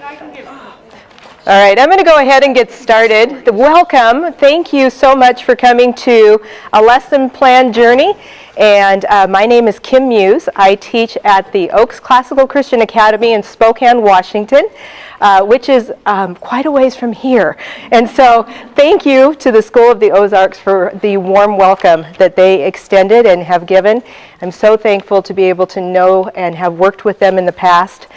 All right, I'm going to go ahead and get started. Welcome. Thank you so much for coming to a lesson plan journey. And my name is Kim Mewes. I teach at the Oaks Classical Christian Academy in Spokane, Washington, which is quite a ways from here. And so thank you to the School of the Ozarks for the warm welcome that they extended and have given. I'm so thankful to be able to know and have worked with them in the past.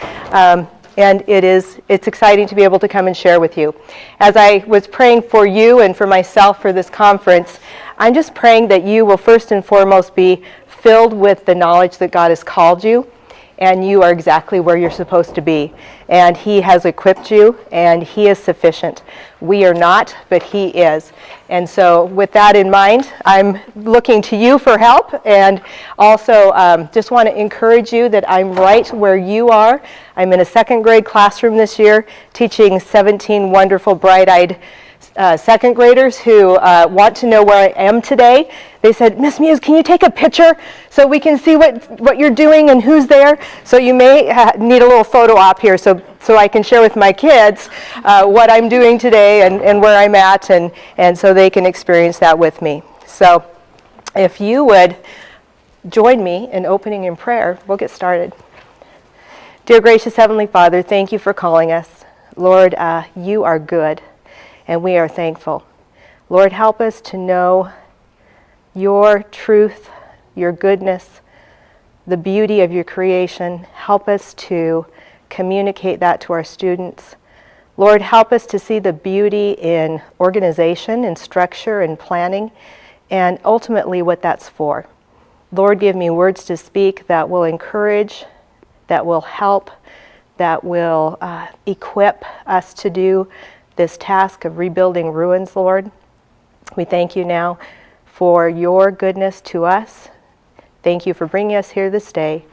And it's exciting to be able to come and share with you. As I was praying for you and for myself for this conference, I'm just praying that you will first and foremost be filled with the knowledge that God has called you, and you are exactly where you're supposed to be. And He has equipped you, and He is sufficient. We are not, but He is. And so with that in mind, I'm looking to you for help, and also just want to encourage you that I'm right where you are. I'm in a second grade classroom this year, teaching 17 wonderful, bright-eyed second graders who want to know where I am today. They said, Miss Mewes, can you take a picture so we can see what you're doing and who's there? So you may need a little photo op here so I can share with my kids what I'm doing today and where I'm at, and so they can experience that with me. So if you would join me in opening in prayer, we'll get started. Dear gracious Heavenly Father, thank you for calling us. Lord, you are good. And we are thankful. Lord, help us to know your truth, your goodness, the beauty of your creation. Help us to communicate that to our students. Lord, help us to see the beauty in organization and structure and planning, and ultimately what that's for. Lord, give me words to speak that will encourage, that will help, that will equip us to do this task of rebuilding ruins, Lord. We thank you now for your goodness to us. Thank you for bringing us here this day.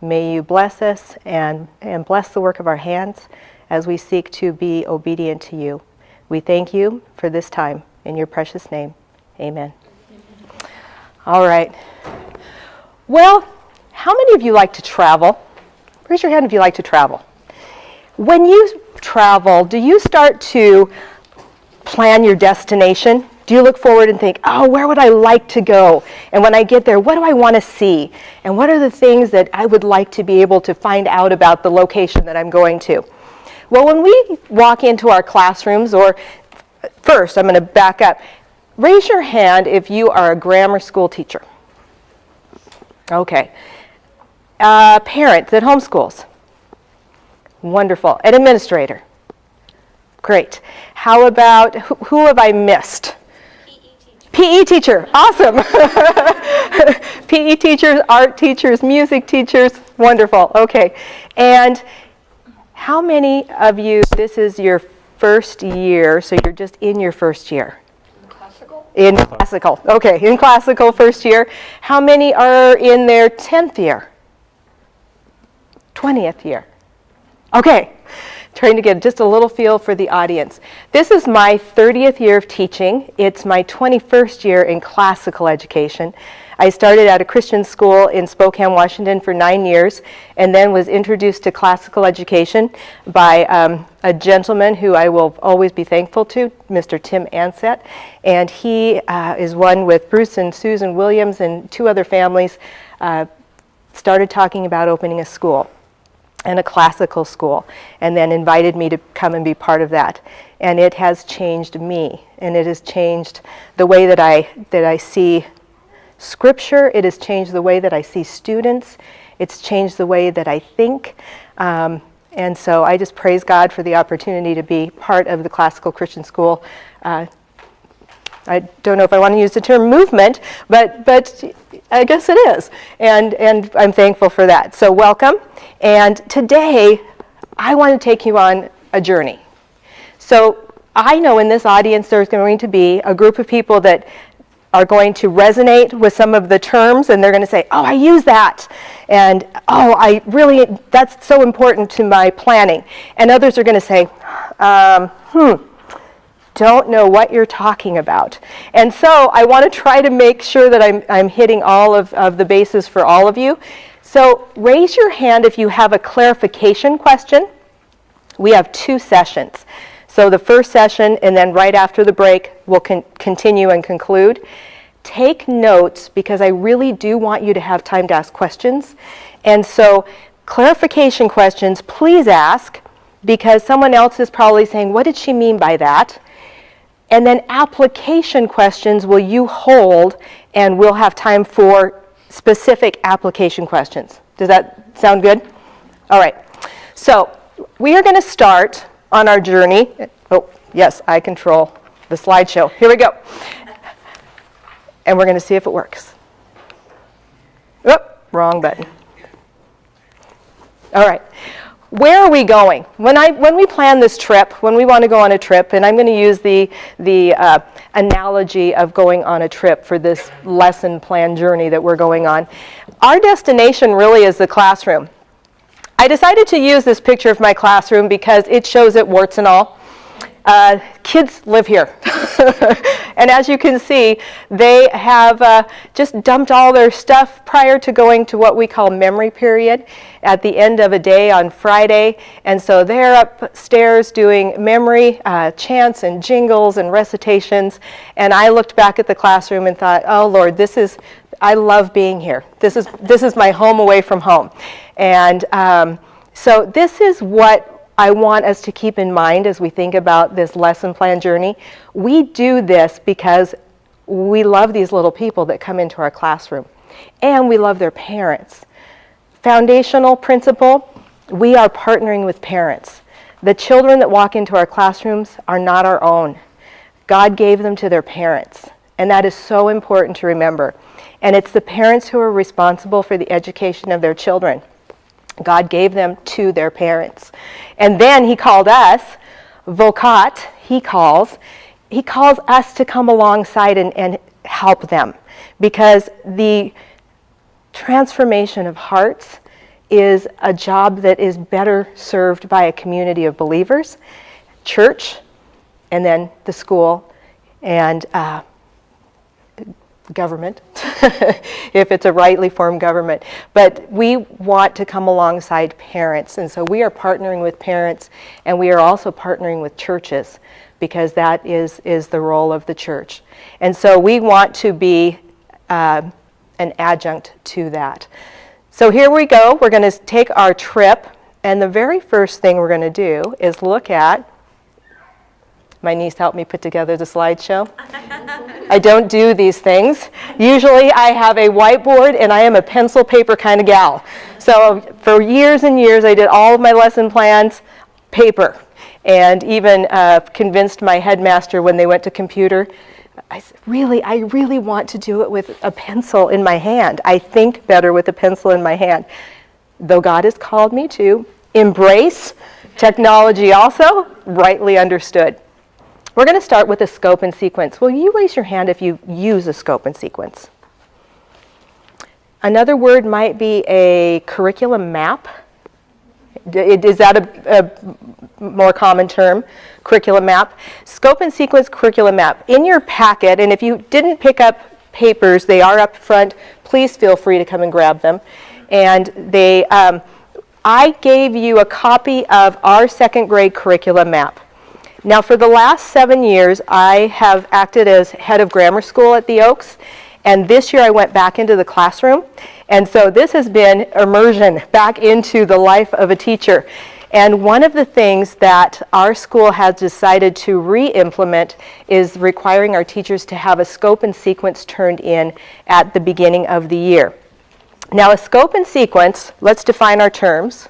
May you bless us and bless the work of our hands as we seek to be obedient to you. We thank you for this time. In your precious name, amen. All right. Well, how many of you like to travel? Raise your hand if you like to travel. When you travel, do you start to plan your destination? Do you look forward and think, oh, where would I like to go? And when I get there, what do I want to see? And what are the things that I would like to be able to find out about the location that I'm going to? Well, when we walk into our classrooms, or first, I'm going to back up. Raise your hand if you are a grammar school teacher. Okay. Parent that homeschools. Wonderful. An administrator. Great. How about, who have I missed? PE teacher. Awesome. PE teachers, art teachers, music teachers. Wonderful. Okay. And how many of you, this is your first year, so you're just in your first year? In classical. Okay. In classical first year. How many are in their 10th year? 20th year? Okay, trying to get just a little feel for the audience. This is my 30th year of teaching. It's my 21st year in classical education. I started at a Christian school in Spokane, Washington for 9 years, and then was introduced to classical education by a gentleman who I will always be thankful to, Mr. Tim Ansett. And he is one with Bruce and Susan Williams and two other families, started talking about opening a school. And a classical school, and then invited me to come and be part of that. And it has changed me, and it has changed the way that I see Scripture. It has changed the way that I see students. It's changed the way that I think. And so I just praise God for the opportunity to be part of the Classical Christian School. I don't know if I want to use the term movement, but I guess it is. And I'm thankful for that. So welcome. And today, I want to take you on a journey. So I know in this audience there's going to be a group of people that are going to resonate with some of the terms, and they're going to say, oh, I use that. And, oh, that's so important to my planning. And others are going to say, don't know what you're talking about. And so I want to try to make sure that I'm hitting all of the bases for all of you. So raise your hand if you have a clarification question. We have 2 sessions. So the first session, and then right after the break, we'll continue and conclude. Take notes, because I really do want you to have time to ask questions. And so clarification questions, please ask, because someone else is probably saying, what did she mean by that? And then application questions will you hold, and we'll have time for specific application questions. Does that sound good? All right. So we are going to start on our journey. Oh, yes, I control the slideshow. Here we go. And we're going to see if it works. Oh, wrong button. All right. Where are we going? When we plan this trip, when we want to go on a trip, and I'm going to use the analogy of going on a trip for this lesson plan journey that we're going on, our destination really is the classroom. I decided to use this picture of my classroom because it shows it warts and all. Kids live here. And as you can see, they have just dumped all their stuff prior to going to what we call memory period at the end of a day on Friday. And so they're upstairs doing memory chants and jingles and recitations. And I looked back at the classroom and thought, oh Lord, I love being here. This is my home away from home. And so this is what I want us to keep in mind as we think about this lesson plan journey. We do this because we love these little people that come into our classroom, and we love their parents. Foundational principle, we are partnering with parents. The children that walk into our classrooms are not our own. God gave them to their parents, and that is so important to remember. And it's the parents who are responsible for the education of their children. God gave them to their parents. And then he called us, vocat, he calls us to come alongside and help them. Because the transformation of hearts is a job that is better served by a community of believers, church, and then the school, and government, if it's a rightly formed government. But we want to come alongside parents, and so we are partnering with parents, and we are also partnering with churches, because that is the role of the church. And so we want to be an adjunct to that. So here we go. We're going to take our trip, and the very first thing we're going to do is look at, my niece helped me put together the slideshow. I don't do these things. Usually I have a whiteboard, and I am a pencil paper kind of gal. So for years and years I did all of my lesson plans paper, and even convinced my headmaster when they went to computer. I said, I really want to do it with a pencil in my hand. I think better with a pencil in my hand. Though God has called me to embrace technology also, rightly understood. We're going to start with a scope and sequence. Will you raise your hand if you use a scope and sequence? Another word might be a curriculum map. Is that a more common term? Curriculum map. Scope and sequence curriculum map. In your packet, and if you didn't pick up papers, they are up front. Please feel free to come and grab them. And I gave you a copy of our second grade curriculum map. Now, for the last 7 years, I have acted as head of grammar school at the Oaks, and this year I went back into the classroom, and so this has been immersion back into the life of a teacher. And one of the things that our school has decided to re-implement is requiring our teachers to have a scope and sequence turned in at the beginning of the year. Now, a scope and sequence, let's define our terms.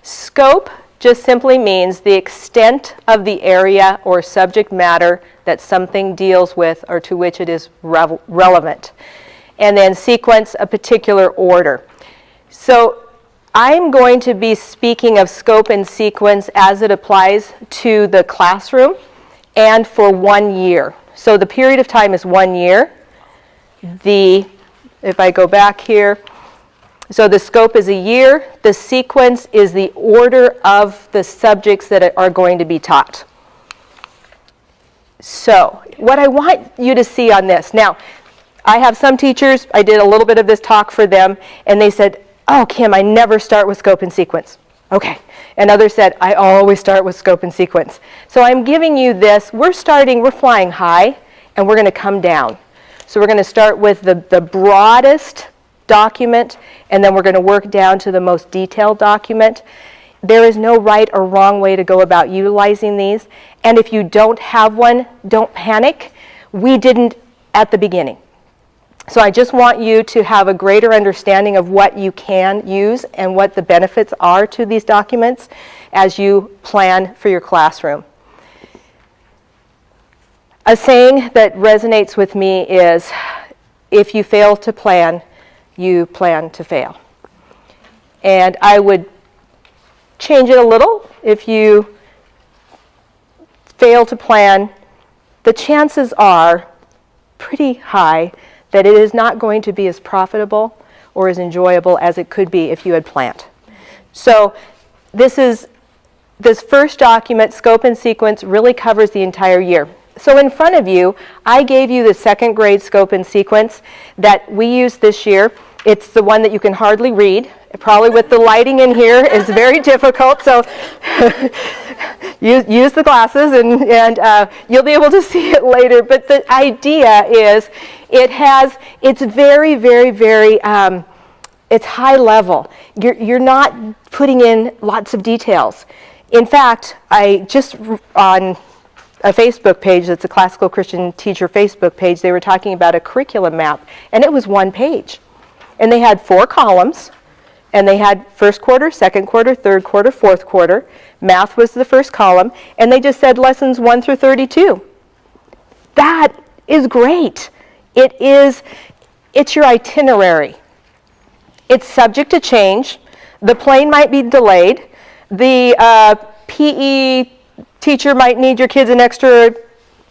Scope just simply means the extent of the area or subject matter that something deals with or to which it is relevant. And then sequence, a particular order. So I'm going to be speaking of scope and sequence as it applies to the classroom and for 1 year. So the period of time is 1 year. If I go back here, so the scope is a year, the sequence is the order of the subjects that are going to be taught. So what I want you to see on this, now I have some teachers, I did a little bit of this talk for them, and they said, oh, Kim, I never start with scope and sequence. Okay. And others said, I always start with scope and sequence. So I'm giving you this. We're flying high, and we're going to come down. So we're going to start with the broadest document, and then we're going to work down to the most detailed document. There is no right or wrong way to go about utilizing these. And if you don't have one, don't panic. We didn't at the beginning. So I just want you to have a greater understanding of what you can use and what the benefits are to these documents as you plan for your classroom. A saying that resonates with me is, if you fail to plan, you plan to fail. And I would change it a little. If you fail to plan, the chances are pretty high that it is not going to be as profitable or as enjoyable as it could be if you had planned. So this first document, scope and sequence, really covers the entire year. So in front of you, I gave you the second grade scope and sequence that we used this year. It's the one that you can hardly read. Probably with the lighting in here is very difficult, so use the glasses and you'll be able to see it later. But the idea is it's very, very, very, it's high level. You're not putting in lots of details. In fact, I just on a Facebook page that's a Classical Christian Teacher Facebook page, they were talking about a curriculum map, and it was one page. And they had 4 columns, and they had first quarter, second quarter, third quarter, fourth quarter. Math was the first column, and they just said lessons 1 through 32. That is great. It's your itinerary. It's subject to change. The plane might be delayed. The PE teacher might need your kids an extra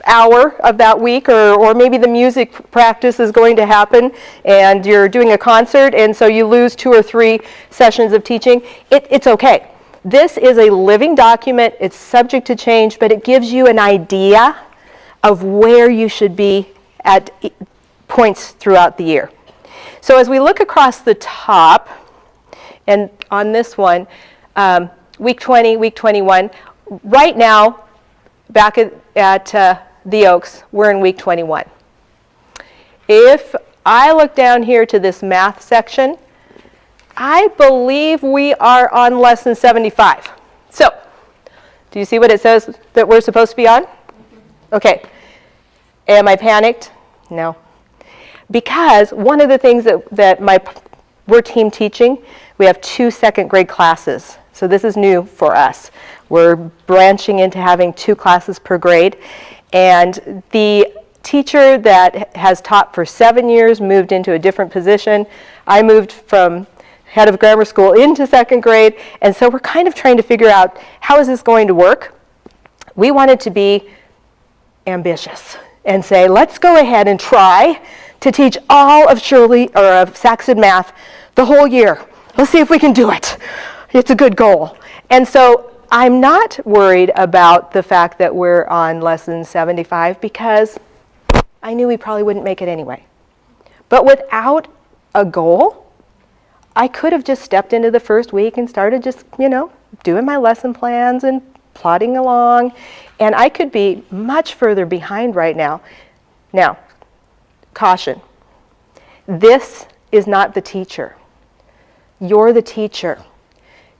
hour of that week, or maybe the music practice is going to happen and you're doing a concert and so you lose 2 or 3 sessions of teaching. It's okay. This is a living document. It's subject to change, but it gives you an idea of where you should be at points throughout the year. So as we look across the top, and on this one, week 20, week 21, right now, back at the Oaks, we're in week 21. If I look down here to this math section, I believe we are on lesson 75. So, do you see what it says that we're supposed to be on? Okay. Am I panicked? No. Because one of the things that we're team teaching, we have 2 second grade classes. So this is new for us. We're branching into having 2 classes per grade. And the teacher that has taught for 7 years moved into a different position. I moved from head of grammar school into second grade. And so we're kind of trying to figure out, how is this going to work? We wanted to be ambitious and say, let's go ahead and try to teach all of of Saxon math the whole year. Let's see if we can do it. It's a good goal. And so I'm not worried about the fact that we're on lesson 75 because I knew we probably wouldn't make it anyway. But without a goal, I could have just stepped into the first week and started just, doing my lesson plans and plodding along. And I could be much further behind right now. Now, caution. This is not the teacher. You're the teacher.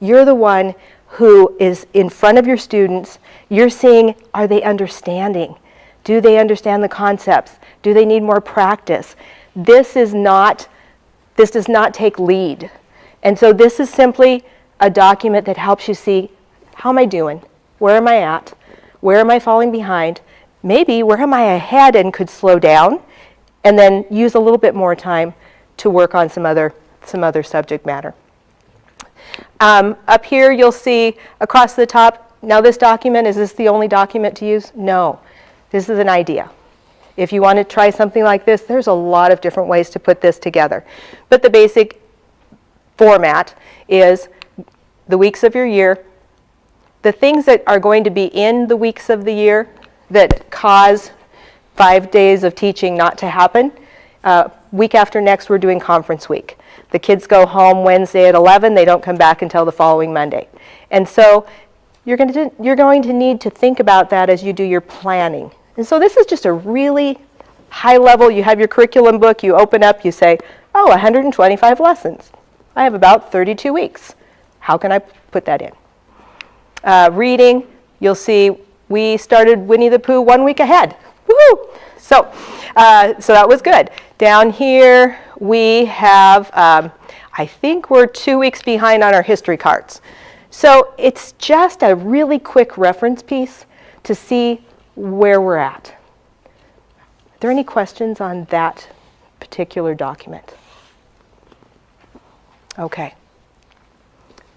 You're the one who is in front of your students. You're seeing, are they understanding? Do they understand the concepts? Do they need more practice? This does not take lead. And so this is simply a document that helps you see, how am I doing? Where am I at? Where am I falling behind? Maybe where am I ahead and could slow down and then use a little bit more time to work on some other subject matter. Up here you'll see across the top, now this document, is this the only document to use? No, this is an idea. If you want to try something like this, there's a lot of different ways to put this together. But the basic format is the weeks of your year, the things that are going to be in the weeks of the year that cause 5 days of teaching not to happen, week after next, we're doing conference week. The kids go home Wednesday at 11. They don't come back until the following Monday. And so you're going to need to think about that as you do your planning. And so this is just a really high level. You have your curriculum book. You open up. You say, oh, 125 lessons. I have about 32 weeks. How can I put that in? Reading, you'll see we started Winnie the Pooh 1 week ahead. Woohoo! So that was good. Down here we have, I think we're 2 weeks behind on our history cards. So it's just a really quick reference piece to see where we're at. Are there any questions on that particular document? Okay.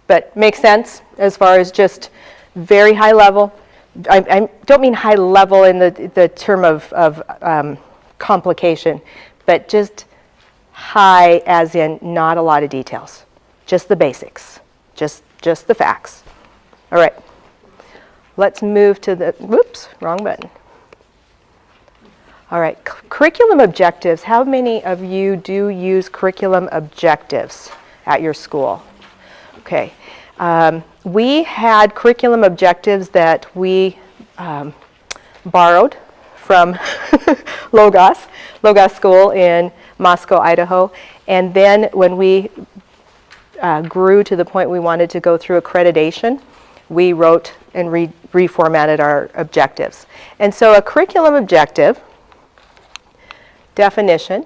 But makes sense as far as just very high level. I don't mean high level in the term of complication, but just high as in not a lot of details. Just the basics. Just the facts. All right. Let's move to the, whoops, wrong button. All right, curriculum objectives. How many of you do use curriculum objectives at your school? Okay. We had curriculum objectives that we borrowed from Logos School in Moscow, Idaho. And then when we grew to the point we wanted to go through accreditation, we wrote and reformatted our objectives. And so a curriculum objective, definition,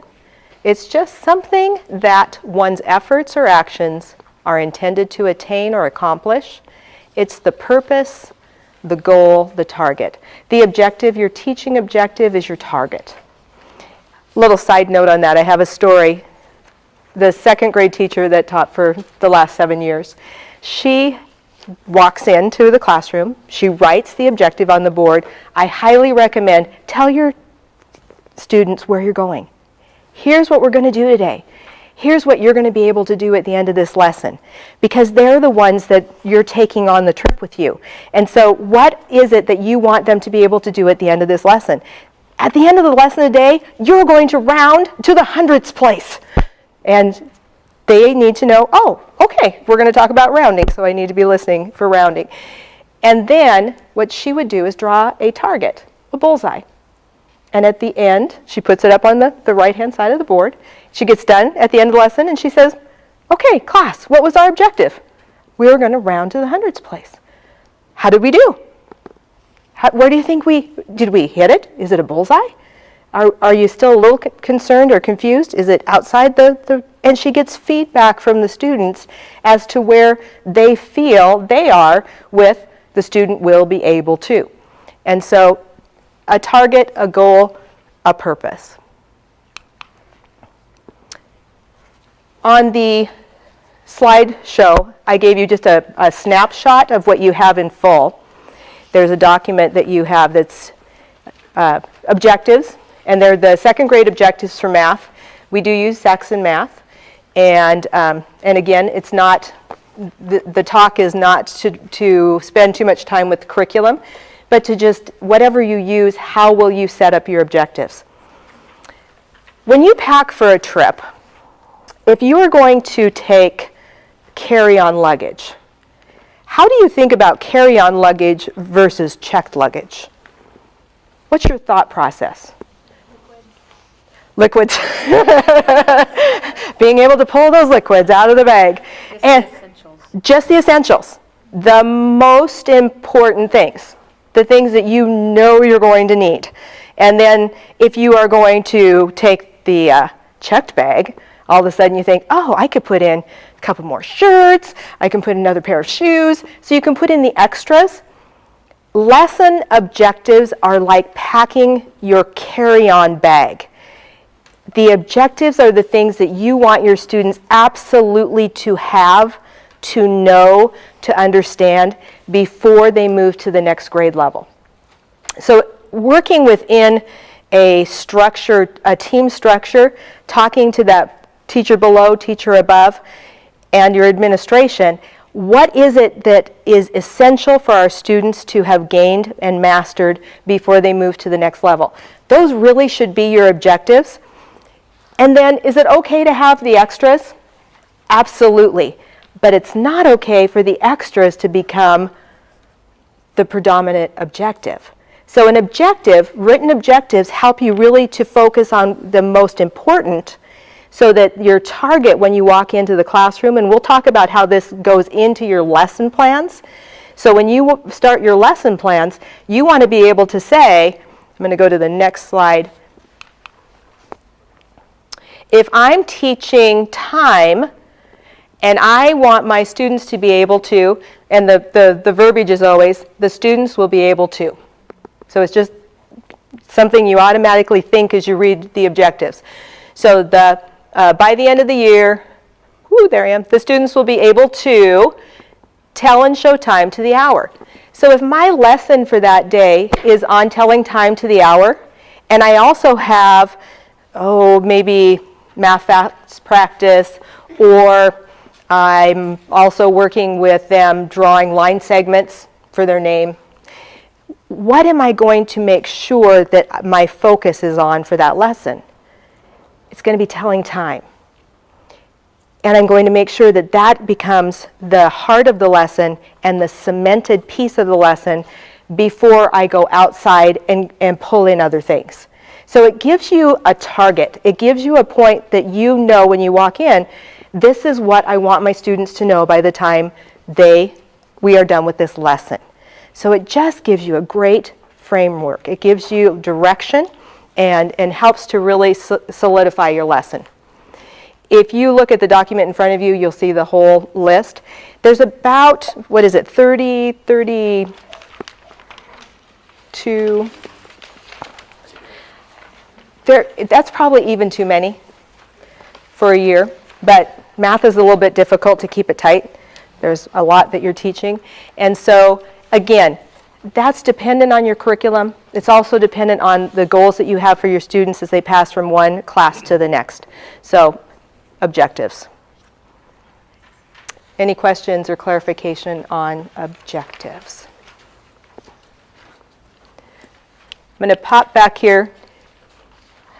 it's just something that one's efforts or actions are intended to attain or accomplish. It's the purpose, the goal, the target. The objective, your teaching objective, is your target. Little side note on that, I have a story. The second grade teacher that taught for the last 7 years, she walks into the classroom, she writes the objective on the board. I highly recommend, tell your students where you're going. Here's what we're going to do today. Here's what you're going to be able to do at the end of this lesson, because they're the ones that you're taking on the trip with you. And so what is it that you want them to be able to do at the end of this lesson? At the end of the lesson today, you're going to round to the hundredths place. And they need to know, oh, okay, we're going to talk about rounding, so I need to be listening for rounding. And then what she would do is draw a target, a bullseye. And at the end, she puts it up on the right-hand side of the board. She gets done at the end of the lesson, and she says, okay, class, what was our objective? We were going to round to the hundredths place. How did we do? Where do you think did we hit it? Is it a bullseye? Are you still a little concerned or confused? Is it outside and she gets feedback from the students as to where they feel they are with the student will be able to. And so a target, a goal, a purpose. On the slideshow, I gave you just a snapshot of what you have in full. There's a document that you have that's objectives, and they're the second grade objectives for math. We do use Saxon math, and again, it's not, the talk is not to spend too much time with the curriculum, but to just, whatever you use, how will you set up your objectives? When you pack for a trip, if you are going to take carry-on luggage, how do you think about carry-on luggage versus checked luggage? What's your thought process? Liquids. Being able to pull those liquids out of the bag. Just the essentials. The most important things. The things that you know you're going to need. And then if you are going to take the checked bag, all of a sudden you think, oh, I could put in a couple more shirts, I can put another pair of shoes, so you can put in the extras. Lesson objectives are like packing your carry-on bag. The objectives are the things that you want your students absolutely to have, to know, to understand before they move to the next grade level. So working within a structure, a team structure, talking to that teacher below, teacher above, and your administration, what is it that is essential for our students to have gained and mastered before they move to the next level? Those really should be your objectives. And then, is it okay to have the extras? Absolutely. But it's not okay for the extras to become the predominant objective. So an objective, written objectives, help you really to focus on the most important, so that your target when you walk into the classroom, and we'll talk about how this goes into your lesson plans. So when you start your lesson plans, you want to be able to say, I'm going to go to the next slide. If I'm teaching time, and I want my students to be able to, and the verbiage is always, the students will be able to. So it's just something you automatically think as you read the objectives. So by the end of the year, there I am, the students will be able to tell and show time to the hour. So if my lesson for that day is on telling time to the hour, and I also have, maybe math facts practice, or I'm also working with them drawing line segments for their name, what am I going to make sure that my focus is on for that lesson? It's going to be telling time. And I'm going to make sure that that becomes the heart of the lesson and the cemented piece of the lesson before I go outside and pull in other things. So it gives you a target. It gives you a point that you know when you walk in, this is what I want my students to know by the time we are done with this lesson. So it just gives you a great framework. It gives you direction and helps to really solidify your lesson. If you look at the document in front of you, you'll see the whole list. There's about, 32, that's probably even too many for a year, but math is a little bit difficult to keep it tight. There's a lot that you're teaching. And so, again, that's dependent on your curriculum. It's also dependent on the goals that you have for your students as they pass from one class to the next. So, objectives. Any questions or clarification on objectives? I'm going to pop back here.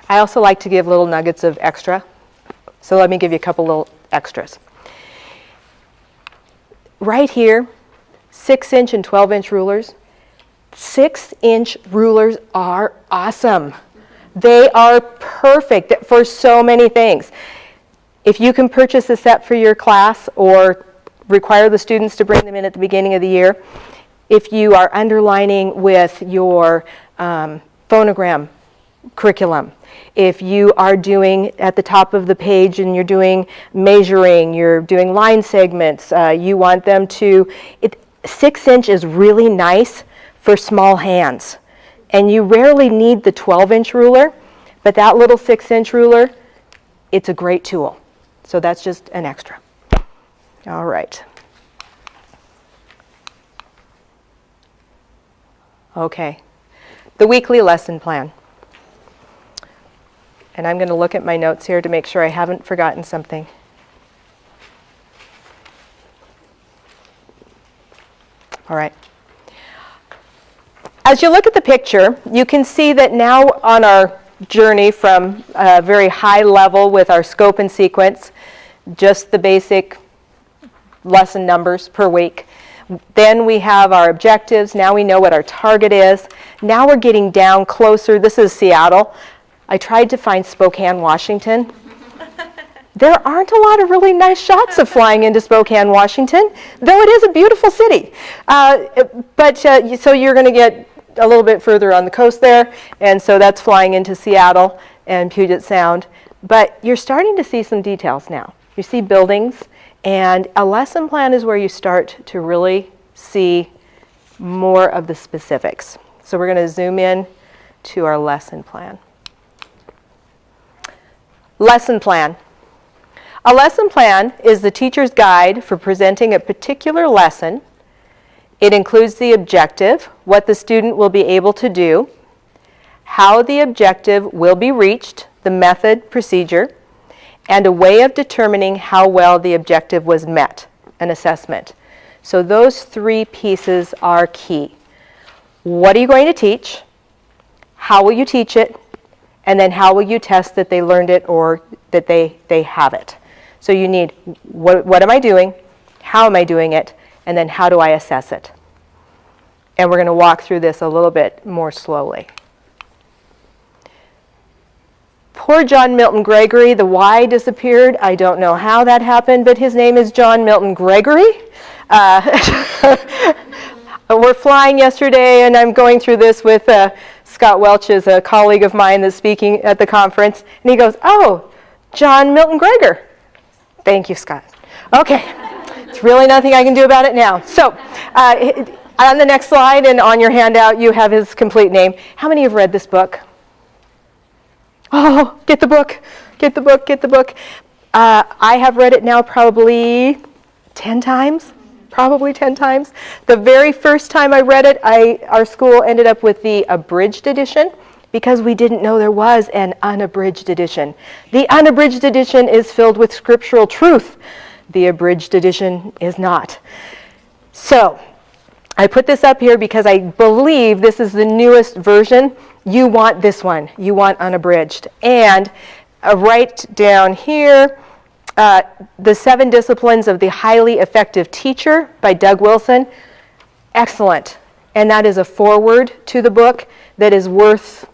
I also like to give little nuggets of extra. So let me give you a couple little extras. Right here, 6-inch and 12-inch rulers. 6-inch rulers are awesome. They are perfect for so many things. If you can purchase a set for your class or require the students to bring them in at the beginning of the year, if you are underlining with your phonogram curriculum, if you are doing at the top of the page and you're doing measuring, you're doing line segments, you want them to, 6-inch is really nice for small hands. And you rarely need the 12-inch ruler, but that little 6-inch ruler, it's a great tool. So that's just an extra. All right. Okay. The weekly lesson plan. And I'm going to look at my notes here to make sure I haven't forgotten something. All right. As you look at the picture, you can see that now on our journey from a very high level with our scope and sequence, just the basic lesson numbers per week. Then we have our objectives. Now we know what our target is. Now we're getting down closer. This is Seattle. I tried to find Spokane, Washington. There aren't a lot of really nice shots of flying into Spokane, Washington, though it is a beautiful city. So you're going to get a little bit further on the coast there, and so that's flying into Seattle and Puget Sound. But you're starting to see some details now. You see buildings, and a lesson plan is where you start to really see more of the specifics. So we're going to zoom in to our lesson plan. Lesson plan. A lesson plan is the teacher's guide for presenting a particular lesson. It includes the objective, what the student will be able to do, how the objective will be reached, the method, procedure, and a way of determining how well the objective was met, an assessment. So those three pieces are key. What are you going to teach? How will you teach it? And then how will you test that they learned it or that they have it? So you need, what am I doing? How am I doing it? And then how do I assess it? And we're going to walk through this a little bit more slowly. Poor John Milton Gregory, the Y disappeared. I don't know how that happened, but his name is John Milton Gregory. We're flying yesterday, and I'm going through this with Scott Welch, is a colleague of mine that's speaking at the conference, and he goes, "Oh, John Milton Gregor." Thank you, Scott. Okay, it's really nothing I can do about it now. So, on the next slide and on your handout, you have his complete name. How many have read this book? Oh, get the book, get the book, get the book. I have read it now probably 10 times. Probably 10 times. The very first time I read it, our school ended up with the abridged edition because we didn't know there was an unabridged edition. The unabridged edition is filled with scriptural truth. The abridged edition is not. So, I put this up here because I believe this is the newest version. You want this one. You want unabridged. And right down here, The 7 Disciplines of the Highly Effective Teacher by Doug Wilson. Excellent. And that is a foreword to the book that is worth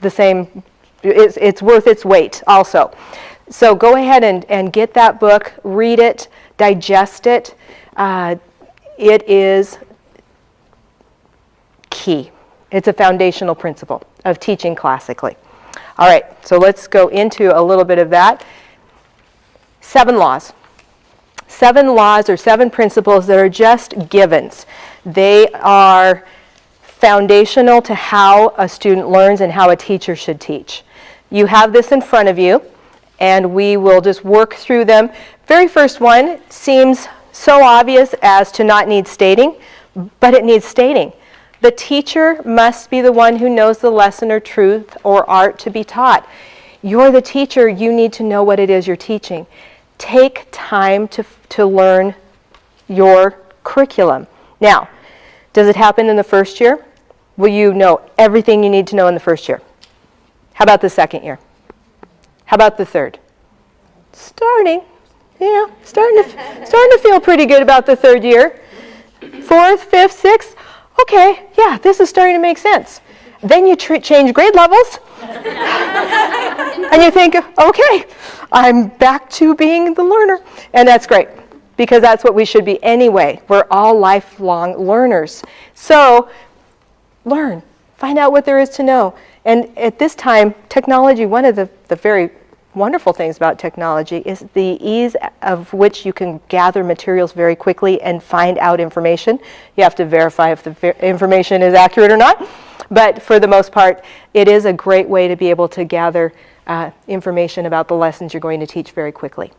the same, it's worth its weight also. So go ahead and get that book, read it, digest it. It is key. It's a foundational principle of teaching classically. All right, so let's go into a little bit of that. 7 laws. 7 laws or 7 principles that are just givens. They are foundational to how a student learns and how a teacher should teach. You have this in front of you, and we will just work through them. Very first one seems so obvious as to not need stating, but it needs stating. The teacher must be the one who knows the lesson or truth or art to be taught. You're the teacher, you need to know what it is you're teaching. Take time to learn your curriculum. Now, does it happen in the first year? Will you know everything you need to know in the first year? How about the second year? How about the third? Starting to feel pretty good about the third year. 4th, 5th, 6th, okay, yeah, this is starting to make sense. Then you change grade levels, and you think, okay, I'm back to being the learner. And that's great, because that's what we should be anyway. We're all lifelong learners. So, learn. Find out what there is to know. And at this time, technology, one of the very wonderful things about technology is the ease of which you can gather materials very quickly and find out information. You have to verify if the information is accurate or not. But for the most part, it is a great way to be able to gather information about the lessons you're going to teach very quickly.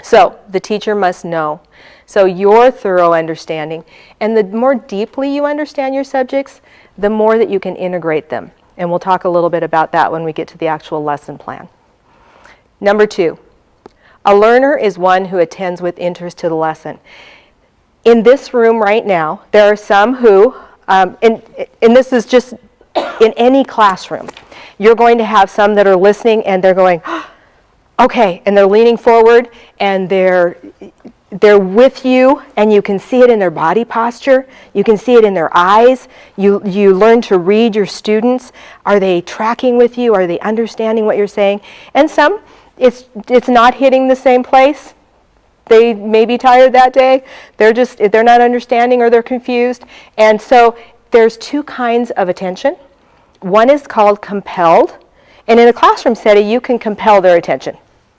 So the teacher must know. So your thorough understanding, and the more deeply you understand your subjects, the more that you can integrate them. And we'll talk a little bit about that when we get to the actual lesson plan. Number 2, a learner is one who attends with interest to the lesson. In this room right now, there are some who, and this is just in any classroom, you're going to have some that are listening and they're going, okay, and they're leaning forward and they're with you, and you can see it in their body posture. You can see it in their eyes. You learn to read your students. Are they tracking with you? Are they understanding what you're saying? And some, it's not hitting the same place. They may be tired that day. They're not understanding, or they're confused. And so there's 2 kinds of attention. One is called compelled. And in a classroom setting, you can compel their attention,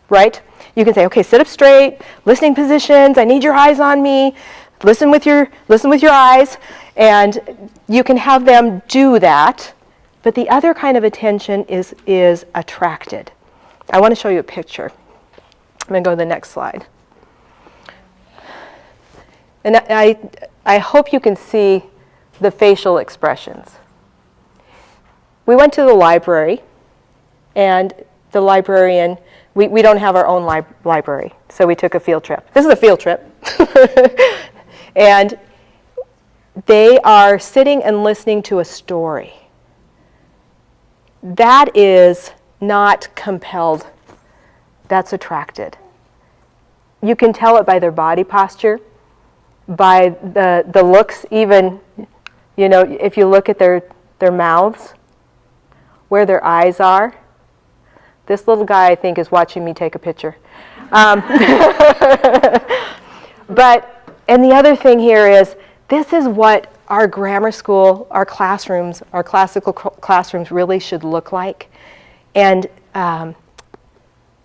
right? You can say, okay, sit up straight, listening positions, I need your eyes on me, listen with your eyes, and you can have them do that. But the other kind of attention is attracted. I want to show you a picture. I'm going to go to the next slide. And I hope you can see the facial expressions. We went to the library, and the librarian, we don't have our own library, so we took a field trip. This is a field trip. And they are sitting and listening to a story. that is not compelled. That's attracted. You can tell it by their body posture, by the looks, even, you know, if you look at their mouths, where their eyes are. This little guy, I think, is watching me take a picture. And the other thing here is, this is what our grammar school, our classrooms, our classical classrooms really should look like. And a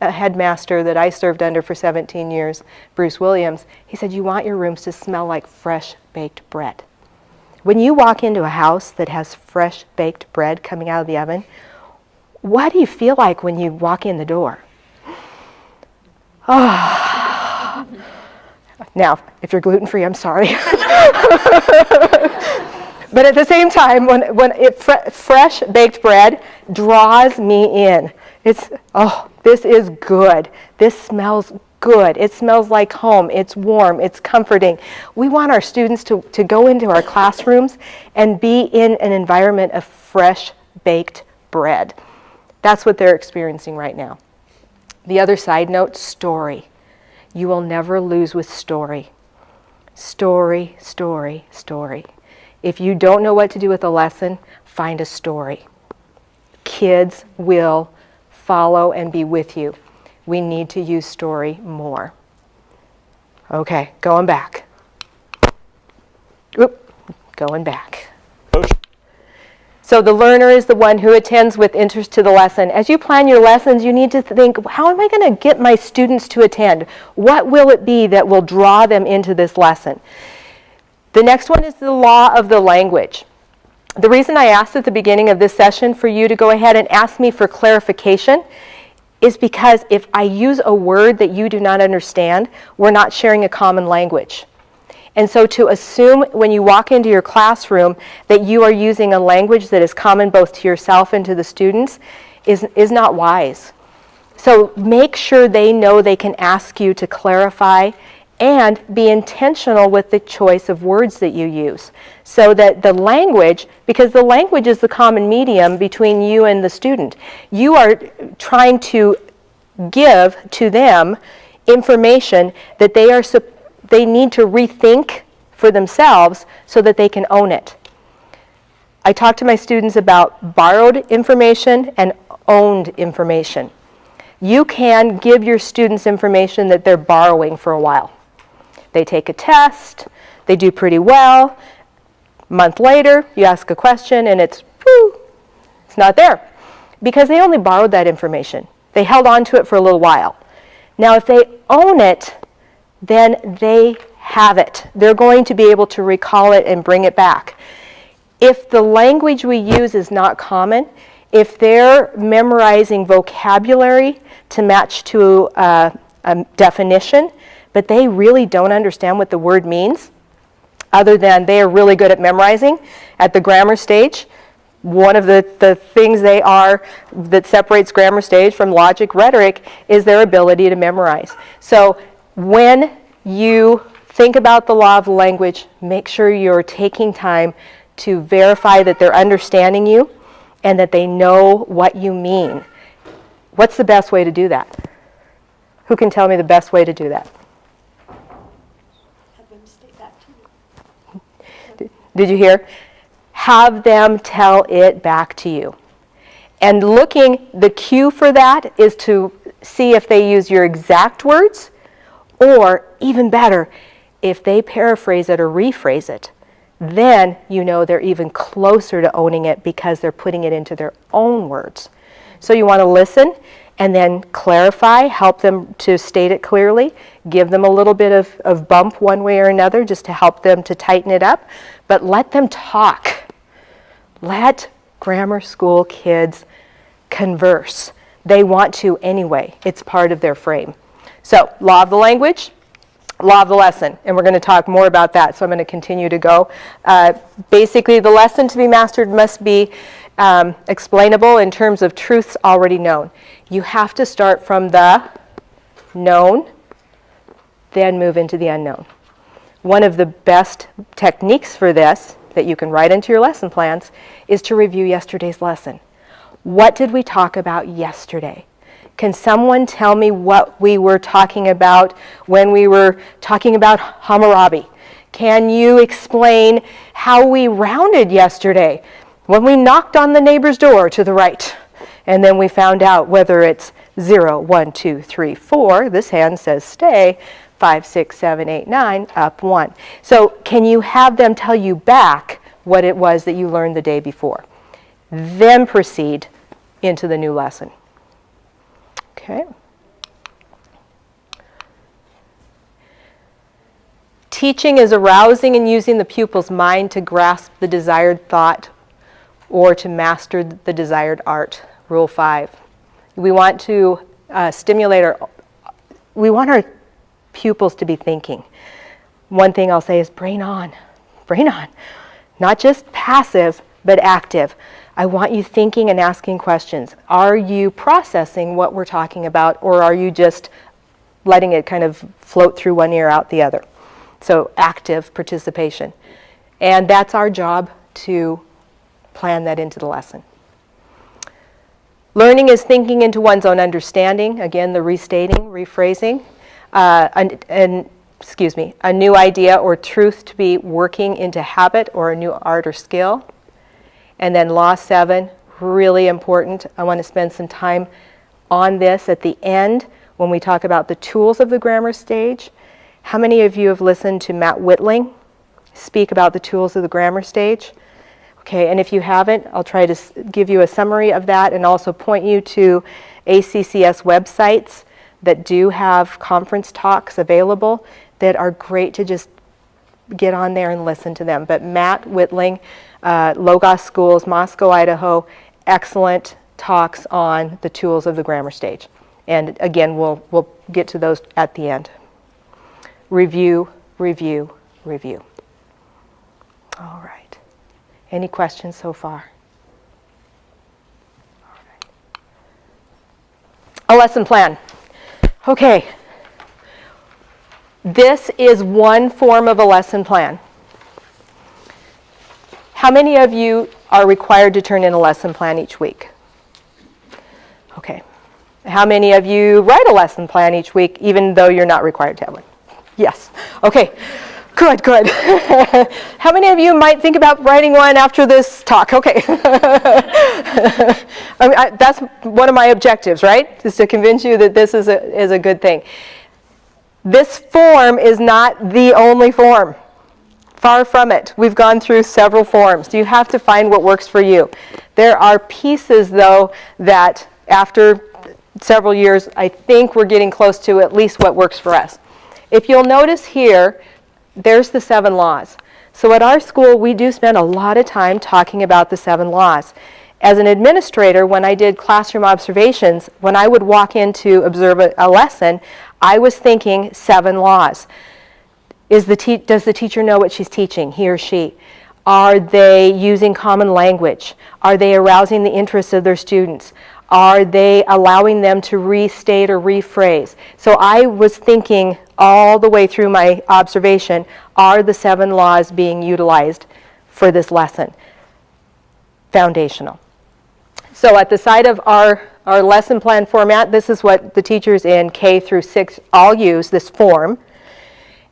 headmaster that I served under for 17 years, Bruce Williams, he said, you want your rooms to smell like fresh baked bread. When you walk into a house that has fresh baked bread coming out of the oven, what do you feel like when you walk in the door? Oh. Now, if you're gluten-free, I'm sorry. But at the same time, when fresh baked bread draws me in, it's, oh, this is good. This smells good. It smells like home. It's warm. It's comforting. We want our students to go into our classrooms and be in an environment of fresh baked bread. That's what they're experiencing right now. The other side note, story. You will never lose with story. Story, story, story. If you don't know what to do with a lesson, find a story. Kids will follow and be with you. We need to use story more. Okay, going back. Oop, going back. So the learner is the one who attends with interest to the lesson. As you plan your lessons, you need to think, how am I going to get my students to attend? What will it be that will draw them into this lesson? The next one is the law of the language. The reason I asked at the beginning of this session for you to go ahead and ask me for clarification is because if I use a word that you do not understand, we're not sharing a common language. And so to assume when you walk into your classroom that you are using a language that is common both to yourself and to the students is not wise. So make sure they know they can ask you to clarify and be intentional with the choice of words that you use. So that the language, because the language is the common medium between you and the student, you are trying to give to them information that they need to rethink for themselves so that they can own it. I talk to my students about borrowed information and owned information. You can give your students information that they're borrowing for a while. They take a test, they do pretty well. A month later, you ask a question and it's not there. Because they only borrowed that information. They held on to it for a little while. Now if they own it, then they have it. They're going to be able to recall it and bring it back. If the language we use is not common, if they're memorizing vocabulary to match to a definition, but they really don't understand what the word means, other than they are really good at memorizing at the grammar stage. One of the things that separates grammar stage from logic rhetoric is their ability to memorize. So when you think about the law of the language, make sure you're taking time to verify that they're understanding you and that they know what you mean. What's the best way to do that? Who can tell me the best way to do that? Have them state that to you. Did you hear? Have them tell it back to you. And the cue for that is to see if they use your exact words, or even better, if they paraphrase it or rephrase it, then you know they're even closer to owning it because they're putting it into their own words. So you want to listen and then clarify, help them to state it clearly, give them a little bit of bump one way or another just to help them to tighten it up, but let them talk. Let grammar school kids converse. They want to anyway. It's part of their frame. So, law of the language, law of the lesson, and we're going to talk more about that, so I'm going to continue to go. Basically, the lesson to be mastered must be explainable in terms of truths already known. You have to start from the known, then move into the unknown. One of the best techniques for this that you can write into your lesson plans is to review yesterday's lesson. What did we talk about yesterday? Can someone tell me what we were talking about when we were talking about Hammurabi? Can you explain how we rounded yesterday when we knocked on the neighbor's door to the right? And then we found out whether it's 0, 1, 2, 3, 4. This hand says stay. 5, 6, 7, 8, 9, up 1. So can you have them tell you back what it was that you learned the day before? Then proceed into the new lesson. Okay. Teaching is arousing and using the pupil's mind to grasp the desired thought or to master the desired art. Rule 5. We want to we want our pupils to be thinking. One thing I'll say is brain on, brain on. Not just passive, but active. I want you thinking and asking questions. Are you processing what we're talking about, or are you just letting it kind of float through one ear out the other? So active participation. And that's our job, to plan that into the lesson. Learning is thinking into one's own understanding. Again, the restating, rephrasing. A new idea or truth to be working into habit or a new art or skill. And then law 7, really important. I want to spend some time on this at the end when we talk about the tools of the grammar stage. How many of you have listened to Matt Whitling speak about the tools of the grammar stage? Okay, and if you haven't, I'll try to give you a summary of that and also point you to ACCS websites that do have conference talks available that are great to just get on there and listen to them. But Matt Whitling, Logos Schools, Moscow, Idaho, excellent talks on the tools of the grammar stage. And again, we'll get to those at the end. Review, review, review. All right. Any questions so far? All right. A lesson plan. Okay. This is one form of a lesson plan. How many of you are required to turn in a lesson plan each week? Okay. How many of you write a lesson plan each week, even though you're not required to have one? Yes. Okay. Good, good. How many of you might think about writing one after this talk? Okay. That's one of my objectives, right? Is to convince you that this is a good thing. This form is not the only form. Far from it. We've gone through several forms. You have to find what works for you. There are pieces, though, that after several years, I think we're getting close to at least what works for us. If you'll notice here, there's the 7 laws. So at our school, we do spend a lot of time talking about the 7 laws. As an administrator, when I did classroom observations, when I would walk in to observe a lesson, I was thinking 7 laws. Does the teacher know what she's teaching, he or she? Are they using common language? Are they arousing the interests of their students? Are they allowing them to restate or rephrase? So I was thinking all the way through my observation, are the 7 laws being utilized for this lesson? Foundational. So at the side of our lesson plan format, this is what the teachers in K through 6 all use, this form.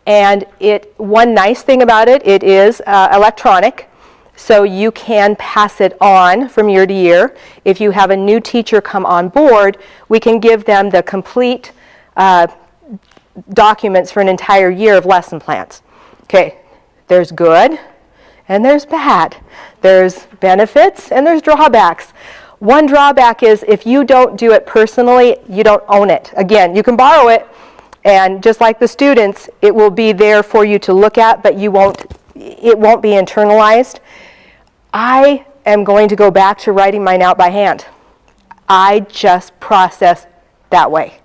And one nice thing about it, it is electronic. So you can pass it on from year to year. If you have a new teacher come on board, we can give them the complete documents for an entire year of lesson plans. Okay, there's good and there's bad. There's benefits and there's drawbacks. One drawback is if you don't do it personally, you don't own it. Again, you can borrow it, and just like the students, it will be there for you to look at, but it won't be internalized. I am going to go back to writing mine out by hand. I just process that way.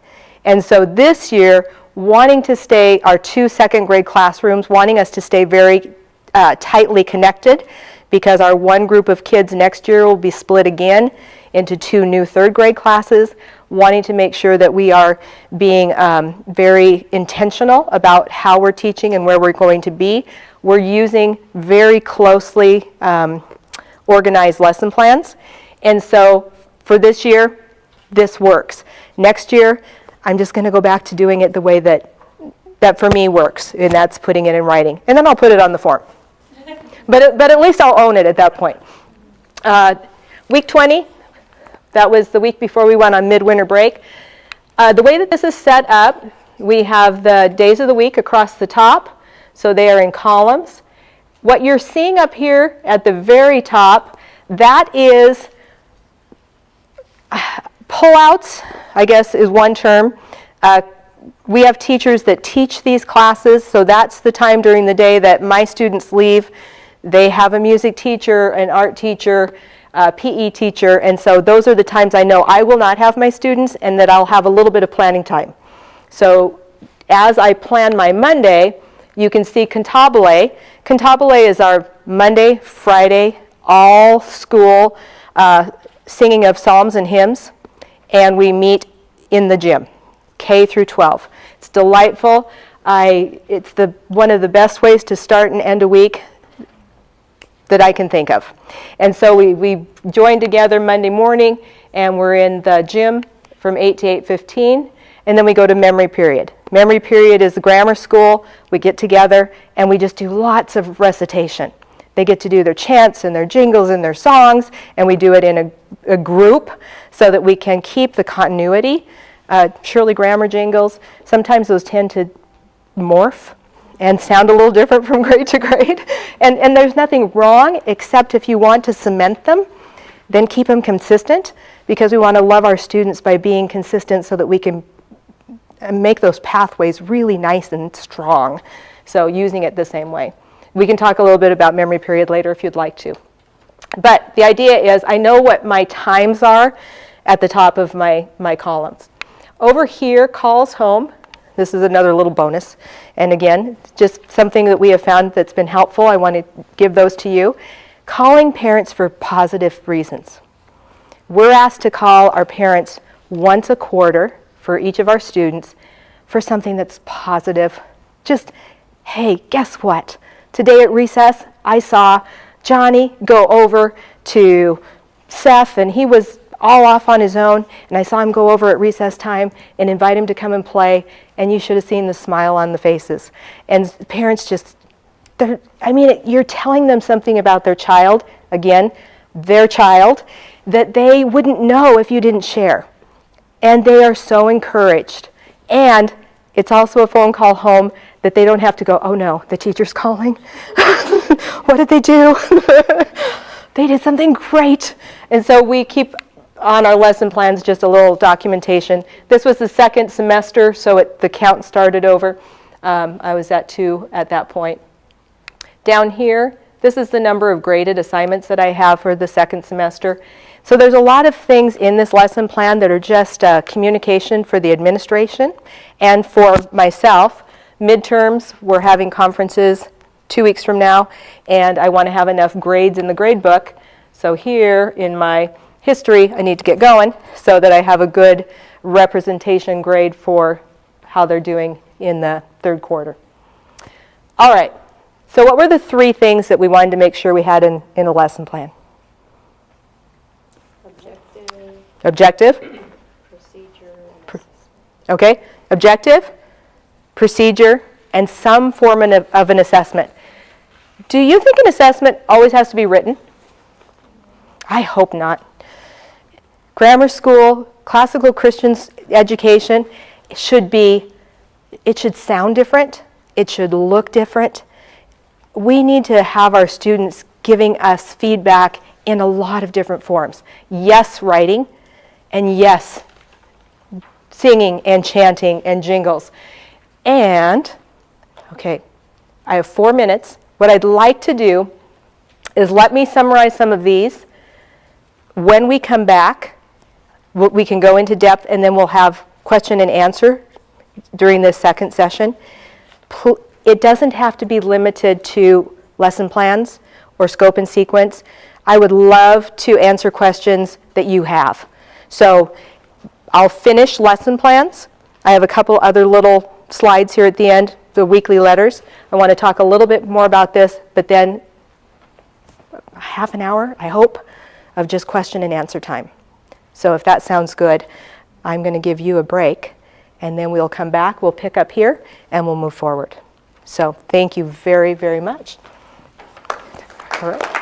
And so this year, wanting to stay, our 2 second grade classrooms, wanting us to stay very tightly connected, because our one group of kids next year will be split again into 2 new 3rd grade classes, wanting to make sure that we are being very intentional about how we're teaching and where we're going to be. We're using very closely organized lesson plans. And so for this year, this works. Next year, I'm just going to go back to doing it the way that for me works, and that's putting it in writing. And then I'll put it on the form. But at least I'll own it at that point. Week 20, that was the week before we went on midwinter break. The way that this is set up, we have the days of the week across the top, so they are in columns. What you're seeing up here at the very top, that is pullouts, I guess is one term. We have teachers that teach these classes, so that's the time during the day that my students leave. They have a music teacher, an art teacher, a PE teacher, and so those are the times I know I will not have my students and that I'll have a little bit of planning time. So as I plan my Monday, you can see Cantabile. Cantabile is our Monday, Friday, all school singing of psalms and hymns, and we meet in the gym, K through 12. It's delightful. It's one of the best ways to start and end a week that I can think of. And so we join together Monday morning, and we're in the gym from 8 to 8:15, and then we go to memory period. Memory period is the grammar school. We get together, and we just do lots of recitation. They get to do their chants and their jingles and their songs, and we do it in a group so that we can keep the continuity. Surely grammar jingles, sometimes those tend to morph and sound a little different from grade to grade. And there's nothing wrong, except if you want to cement them, then keep them consistent, because we want to love our students by being consistent so that we can make those pathways really nice and strong. So using it the same way. We can talk a little bit about memory period later if you'd like to. But the idea is I know what my times are at the top of my columns. Over here, calls home. This is another little bonus. And again, just something that we have found that's been helpful. I want to give those to you. Calling parents for positive reasons. We're asked to call our parents once a quarter for each of our students for something that's positive. Just, hey, guess what? Today at recess, I saw Johnny go over to Seth, and he was all off on his own, and I saw him go over at recess time and invite him to come and play, and you should have seen the smile on the faces. And parents just, you're telling them something about their child, again, their child, that they wouldn't know if you didn't share. And they are so encouraged. And it's also a phone call home that they don't have to go, oh no, the teacher's calling. What did they do? They did something great. And so we keep on our lesson plans just a little documentation. This was the second semester, so the count started over. I was at 2 at that point. Down here, this is the number of graded assignments that I have for the second semester. So there's a lot of things in this lesson plan that are just communication for the administration and for myself. Midterms, we're having conferences 2 weeks from now, and I want to have enough grades in the grade book. So here in my history, I need to get going so that I have a good representation grade for how they're doing in the third quarter. All right, so what were the 3 things that we wanted to make sure we had in a lesson plan? Objective. Procedure. Okay, objective, procedure, and some form of an assessment. Do you think an assessment always has to be written? I hope not. Grammar school, classical Christian education, it should sound different. It should look different. We need to have our students giving us feedback in a lot of different forms. Yes, writing, and yes, singing and chanting and jingles. And, okay, I have 4 minutes. What I'd like to do is let me summarize some of these. When we come back, we can go into depth, and then we'll have question and answer during this second session. It doesn't have to be limited to lesson plans or scope and sequence. I would love to answer questions that you have. So I'll finish lesson plans. I have a couple other little slides here at the end, the weekly letters. I want to talk a little bit more about this, but then half an hour, I hope, of just question and answer time. So if that sounds good, I'm going to give you a break, and then we'll come back, we'll pick up here, and we'll move forward. So thank you very, very much. All right.